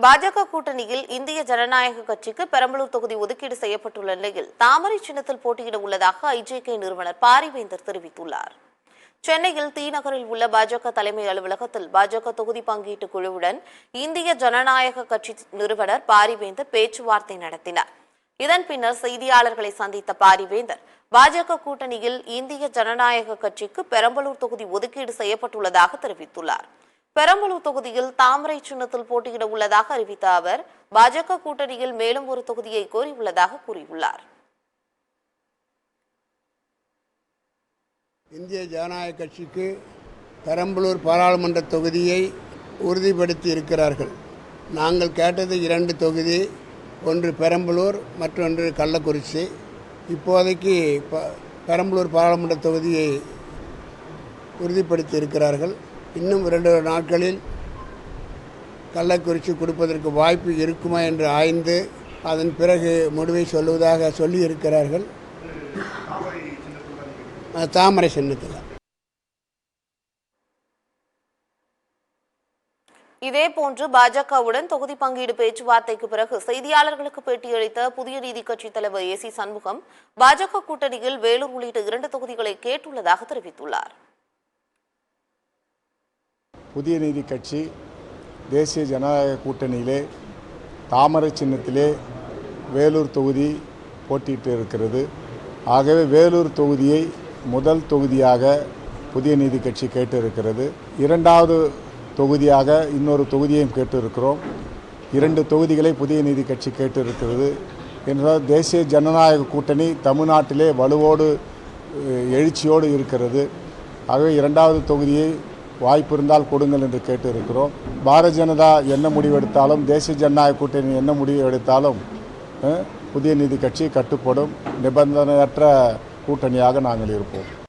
பாஜக கூட்டணியில் இந்திய ஜனநாயக கட்சிக்கு பெரம்பலூர் தொகுதி ஒதுக்கீடு செய்யப்பட்டுள்ள நிலையில் தாமரை சின்னத்தில் போட்டியிட உள்ளதாக ஐஜேகே நிறுவனர் பாரிவேந்தர் தெரிவித்துள்ளார். சென்னையில் தி நகரில் உள்ள பாஜக தலைமை அலுவலகத்தில் பாஜக தொகுதி பங்கீட்டு குழுவுடன் இந்திய ஜனநாயக கட்சி நிறுவனர் பாரிவேந்தர் பேச்சுவார்த்தை நடத்தினார். இதன் பின்னர் செய்தியாளர்களை சந்தித்த பாரிவேந்தர் பாஜக கூட்டணியில் இந்திய ஜனநாயக கட்சிக்கு பெரம்பலூர் தொகுதி ஒதுக்கீடு செய்யப்பட்டுள்ளதாக தெரிவித்துள்ளார். பெரம்பலூர் தொகுதியில் தாமரை சின்னத்தில் போட்டியிட உள்ளதாக அறிவித்த அவர் பாஜக கூட்டணியில் மேலும் ஒரு தொகுதியை கோரியுள்ளதாக கூறியுள்ளார். இந்திய ஜனநாயக கட்சிக்கு பெரம்பலூர் பாராளுமன்ற தொகுதியை உறுதிப்படுத்தி இருக்கிறார்கள். நாங்கள் கேட்டது 2 தொகுதி, ஒன்று பெரம்பலூர், மற்றொன்று கள்ளக்குறிச்சி. இப்போதைக்கு பெரம்பலூர் பாராளுமன்ற தொகுதியை உறுதிப்படுத்தி இருக்கிறார்கள். இன்னும் 2 நாட்களில் கள்ளக்குறிச்சி கொடுப்பதற்கு வாய்ப்பு இருக்குமா என்று ஆய்ந்து அதன் பிறகு முடிவை சொல்லுவதாக சொல்லியிருக்கிறார்கள். தாமரை சின்னத்தில். இதேபோன்று பாஜகவுடன் தொகுதி பங்கீடு பேச்சுவார்த்தைக்கு பிறகு செய்தியாளர்களுக்கு பேட்டியளித்த புதிய நீதி கட்சித் தலைவர் ஏசி சண்முகம் பாஜக கூட்டணியில் வேலூர் உள்ளிட்ட 2 தொகுதிகளை கேட்டுள்ளதாக தெரிவித்துள்ளார். புதிய நீதி கட்சி தேசிய ஜனநாயக கூட்டணியிலே தாமரை சின்னத்திலே வேலூர் தொகுதி போட்டியிட்டு இருக்கிறது. ஆகவே வேலூர் தொகுதியை முதல் தொகுதியாக புதிய நீதி கட்சி கேட்டு இருக்கிறது. 2வது தொகுதியாக இன்னொரு தொகுதியையும் கேட்டு இருக்கிறோம். 2 தொகுதிகளை புதிய நீதி கட்சி கேட்டு இருக்கிறது. என்றால் தேசிய ஜனநாயக கூட்டணி தமிழ்நாட்டிலே வலுவோடு எழுச்சியோடு இருக்கிறது. ஆகவே 2வது தொகுதியை வாய்ப்பு இருந்தால் கொடுங்கள் என்று கேட்டு இருக்கிறோம். பாரதிய ஜனதா என்ன முடிவெடுத்தாலும், தேசிய ஜனநாயக கூட்டணி என்ன முடிவு எடுத்தாலும் புதிய நீதி கட்சி கட்டுப்படும் நிபந்தனையற்ற கூட்டணியாக நாங்கள் இருப்போம்.